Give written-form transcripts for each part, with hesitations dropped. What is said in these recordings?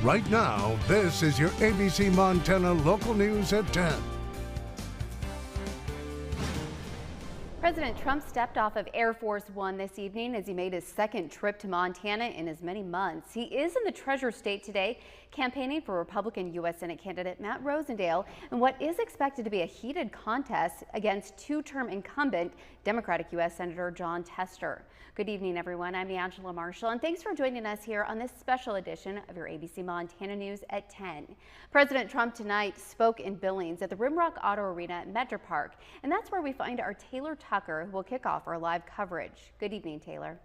Right now, this is your ABC Montana Local News at 10. President Trump stepped off of Air Force One this evening as he made his second trip to Montana in as many months. He is in the Treasure State today, campaigning for Republican U.S. Senate candidate Matt Rosendale in what is expected to be a heated contest against two-term incumbent Democratic U.S. Senator Jon Tester. Good evening, everyone. I'm Angela Marshall, and thanks for joining us here on this special edition of your ABC Montana News at 10. President Trump tonight spoke in Billings at the Rimrock Auto Arena at Metro Park, and that's where we find our Taylor Tucker, who will kick off our live coverage. Good evening, Taylor.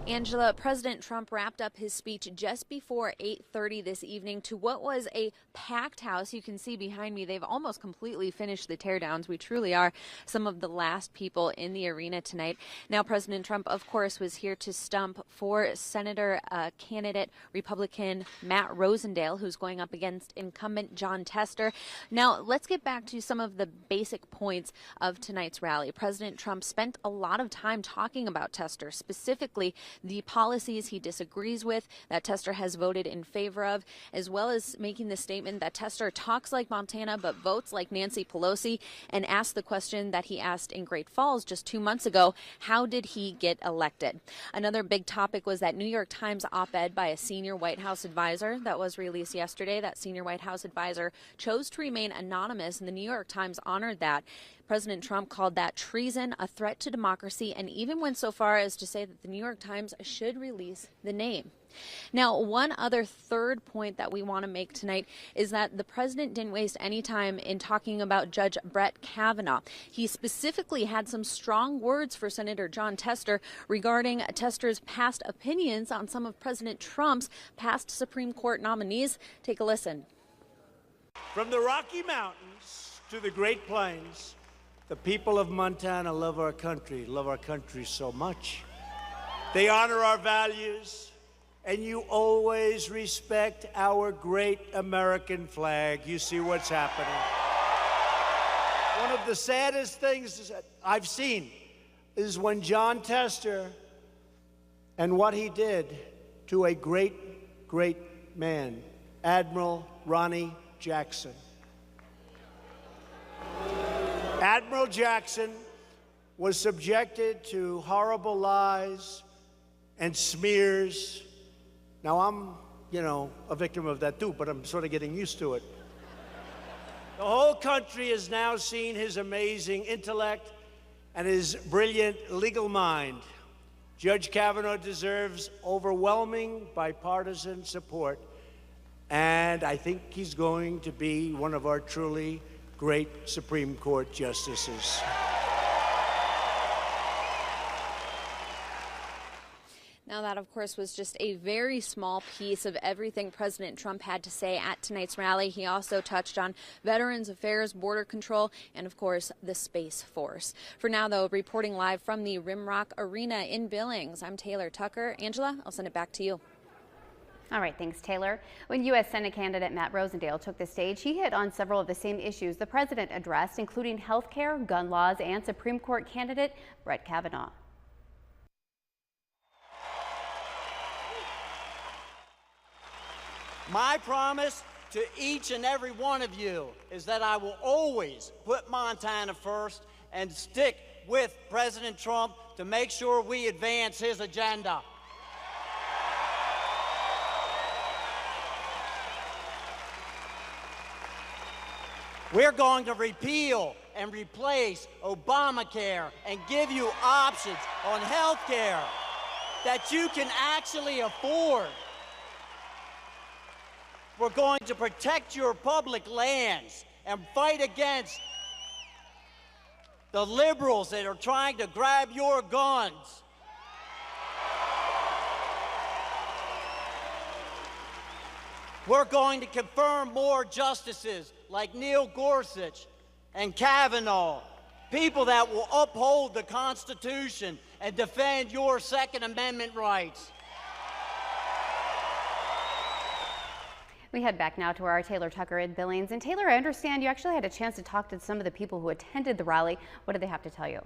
Angela, President Trump wrapped up his speech just before 8:30 this evening to what was a packed house. You can see behind me, they've almost completely finished the teardowns. We truly are some of the last people in the arena tonight. Now, President Trump, of course, was here to stump for Senator candidate Republican Matt Rosendale, who's going up against incumbent Jon Tester. Now, let's get back to some of the basic points of tonight's rally. President Trump spent a lot of time talking about Tester, specifically the policies he disagrees with that Tester has voted in favor of, as well as making the statement that Tester talks like Montana but votes like Nancy Pelosi, and asked the question that he asked in Great Falls just 2 months ago: how did he get elected? Another big topic was that New York Times op-ed by a senior White House advisor that was released yesterday. That senior White House advisor chose to remain anonymous, and the New York Times honored that. President Trump called that treason, a threat to democracy, and even went so far as to say that the New York Times should release the name. Now, one other third point that we want to make tonight is that the president didn't waste any time in talking about Judge Brett Kavanaugh. He specifically had some strong words for Senator Jon Tester regarding Tester's past opinions on some of President Trump's past Supreme Court nominees. Take a listen. From the Rocky Mountains to the Great Plains, the people of Montana love our country so much. They honor our values, and you always respect our great American flag. You see what's happening. One of the saddest things I've seen is when Jon Tester and what he did to a great, great man, Admiral Ronnie Jackson. Admiral Jackson was subjected to horrible lies and smears. Now, I'm, a victim of that too, but I'm sort of getting used to it. The whole country has now seen his amazing intellect and his brilliant legal mind. Judge Kavanaugh deserves overwhelming bipartisan support, and I think he's going to be one of our truly great Supreme Court justices. Now, that, of course, was just a very small piece of everything President Trump had to say at tonight's rally. He also touched on Veterans Affairs, border control, and, of course, the Space Force. For now, though, reporting live from the Rimrock Arena in Billings, I'm Taylor Tucker. Angela, I'll send it back to you. All right, thanks, Taylor. When U.S. Senate candidate Matt Rosendale took the stage, he hit on several of the same issues the president addressed, including health care, gun laws, and Supreme Court candidate Brett Kavanaugh. My promise to each and every one of you is that I will always put Montana first and stick with President Trump to make sure we advance his agenda. We're going to repeal and replace Obamacare and give you options on health care that you can actually afford. We're going to protect your public lands and fight against the liberals that are trying to grab your guns. We're going to confirm more justices like Neil Gorsuch and Kavanaugh, people that will uphold the Constitution and defend your Second Amendment rights. We head back now to our Taylor Tucker in Billings. And Taylor, I understand you actually had a chance to talk to some of the people who attended the rally. What did they have to tell you?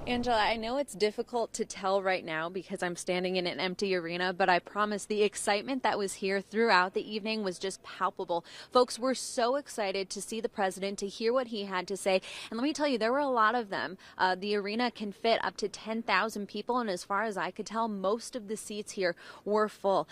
Angela, I know it's difficult to tell right now because I'm standing in an empty arena, but I promise the excitement that was here throughout the evening was just palpable. Folks were so excited to see the president, to hear what he had to say. And let me tell you, there were a lot of them. The arena can fit up to 10,000 people, and as far as I could tell, most of the seats here were full.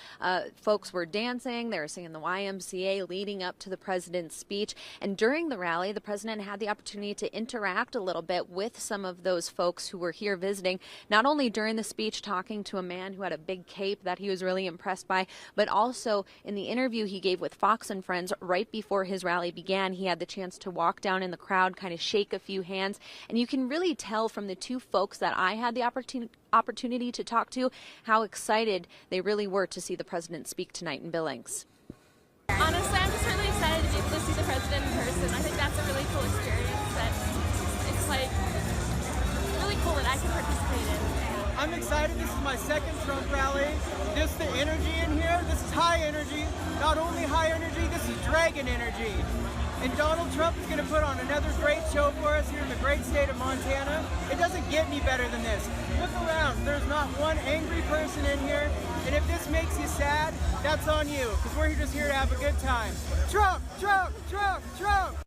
Folks were dancing, they were singing the YMCA leading up to the president's speech. And during the rally, the president had the opportunity to interact a little bit with some of those folks who were here visiting, not only during the speech talking to a man who had a big cape that he was really impressed by, but also in the interview he gave with Fox and Friends right before his rally began. He had the chance to walk down in the crowd, kind of shake a few hands, and you can really tell from the two folks that I had the opportunity to talk to how excited they really were to see the president speak tonight in Billings. Honestly, I'm just really excited to be able to see the president in person. I think that's a really cool experience that it's like really cool that I can participate in. I'm excited. This is my second Trump rally. Just the energy in here, this is high energy. Not only high energy, this is dragon energy. And Donald Trump is going to put on another great show for us here in the great state of Montana. It doesn't get any better than this. Look around. There's not one angry person in here. And if this makes you sad, that's on you, because we're just here to have a good time. Trump, Trump, Trump, Trump!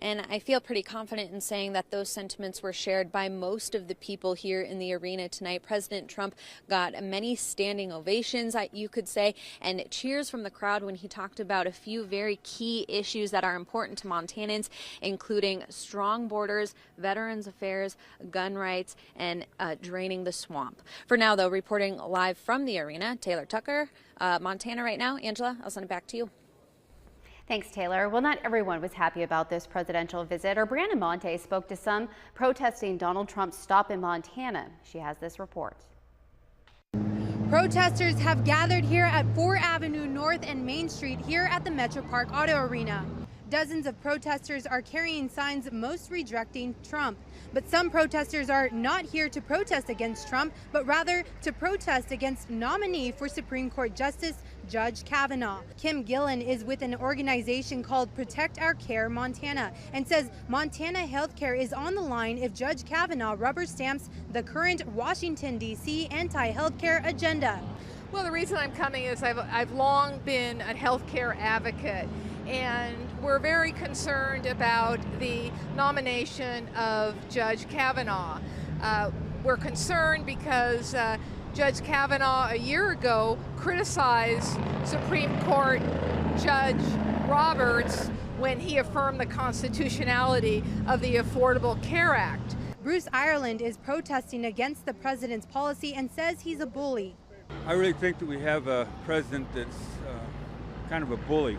And I feel pretty confident in saying that those sentiments were shared by most of the people here in the arena tonight. President Trump got many standing ovations, you could say, and cheers from the crowd when he talked about a few very key issues that are important to Montanans, including strong borders, veterans affairs, gun rights, and draining the swamp. For now, though, reporting live from the arena, Taylor Tucker, Montana right now. Angela, I'll send it back to you. Thanks, Taylor. Well, not everyone was happy about this presidential visit. Our Brandon Monte spoke to some protesting Donald Trump's stop in Montana. She has this report. Protesters have gathered here at 4th Avenue North and Main Street here at the Metro Park Auto Arena. Dozens of protesters are carrying signs most rejecting Trump. But some protesters are not here to protest against Trump, but rather to protest against nominee for Supreme Court Justice Judge Kavanaugh. Kim Gillen is with an organization called Protect Our Care Montana and says Montana healthcare is on the line if Judge Kavanaugh rubber stamps the current Washington, D.C. anti-healthcare agenda. Well, the reason I'm coming is I've long been a healthcare advocate, and we're very concerned about the nomination of Judge Kavanaugh. We're concerned because Judge Kavanaugh a year ago criticized Supreme Court Judge Roberts when he affirmed the constitutionality of the Affordable Care Act. Bruce Ireland is protesting against the president's policy and says he's a bully. I really think that we have a president that's kind of a bully.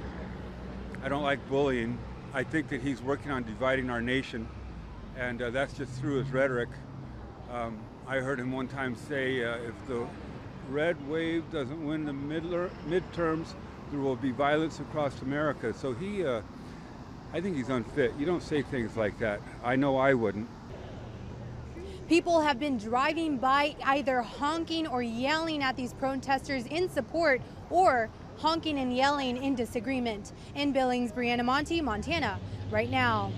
I don't like bullying. I think that he's working on dividing our nation, and that's just through his rhetoric. I heard him one time say, if the red wave doesn't win the midterms, there will be violence across America. So I think he's unfit. You don't say things like that. I know I wouldn't. People have been driving by either honking or yelling at these protesters in support or honking and yelling in disagreement. In Billings, Brianna Monte, Montana, right now.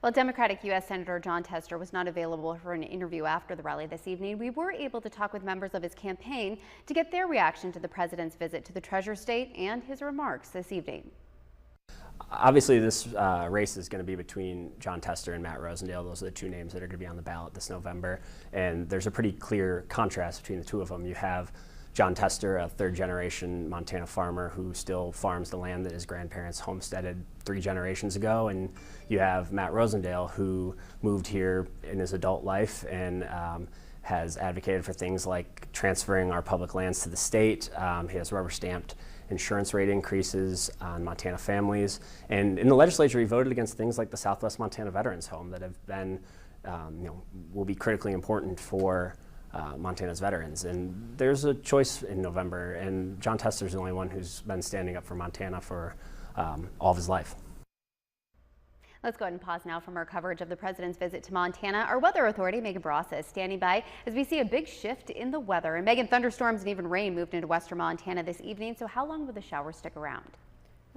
Well, Democratic U.S. Senator Jon Tester was not available for an interview after the rally this evening. We were able to talk with members of his campaign to get their reaction to the president's visit to the Treasure State and his remarks this evening. Obviously, this race is going to be between Jon Tester and Matt Rosendale. Those are the two names that are going to be on the ballot this November. And there's a pretty clear contrast between the two of them. You have Jon Tester, a third-generation Montana farmer who still farms the land that his grandparents homesteaded 3 generations ago. And you have Matt Rosendale, who moved here in his adult life and has advocated for things like transferring our public lands to the state. He has rubber-stamped insurance rate increases on Montana families. And in the legislature, he voted against things like the Southwest Montana Veterans Home that have been, will be critically important for Montana's veterans. And there's a choice in November, and Jon Tester's the only one who's been standing up for Montana for all of his life. Let's go ahead and pause now from our coverage of the president's visit to Montana. Our weather authority, Megan Barasa, is standing by as we see a big shift in the weather. And Megan, thunderstorms and even rain moved into western Montana this evening. So how long will the showers stick around?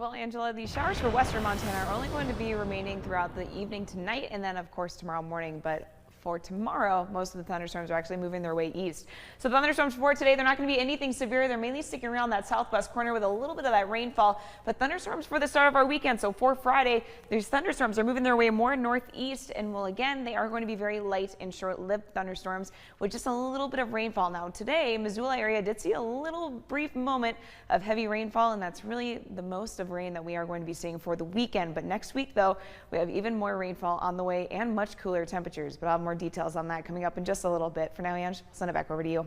Well, Angela, these showers for western Montana are only going to be remaining throughout the evening tonight and then, of course, tomorrow morning. But for tomorrow, most of the thunderstorms are actually moving their way east. So the thunderstorms for today, they're not going to be anything severe. They're mainly sticking around that southwest corner with a little bit of that rainfall. But thunderstorms for the start of our weekend. So for Friday, these thunderstorms are moving their way more northeast. And well, again, they are going to be very light and short-lived thunderstorms with just a little bit of rainfall. Now today, Missoula area did see a little brief moment of heavy rainfall, and that's really the most of rain that we are going to be seeing for the weekend. But next week, though, we have even more rainfall on the way and much cooler temperatures. But I'll have more details on that coming up in just a little bit. For now, Ange, I'll send it back over to you.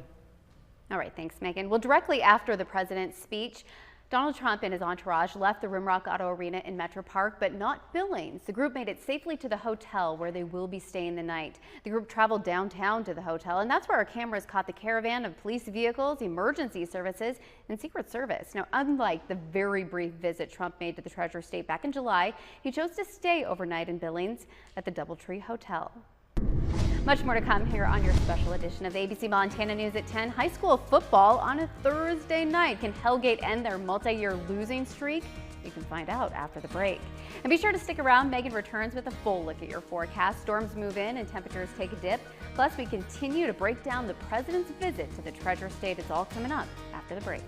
All right, thanks, Megan. Well, directly after the president's speech, Donald Trump and his entourage left the Rimrock Auto Arena in Metro Park, but not Billings. The group made it safely to the hotel where they will be staying the night. The group traveled downtown to the hotel, and that's where our cameras caught the caravan of police vehicles, emergency services, and Secret Service. Now, unlike the very brief visit Trump made to the Treasure State back in July, he chose to stay overnight in Billings at the Doubletree Hotel. Much more to come here on your special edition of ABC Montana News at 10. High school football on a Thursday night. Can Hellgate end their multi-year losing streak? You can find out after the break. And be sure to stick around. Megan returns with a full look at your forecast. Storms move in and temperatures take a dip. Plus, we continue to break down the president's visit to the Treasure State. It's all coming up after the break.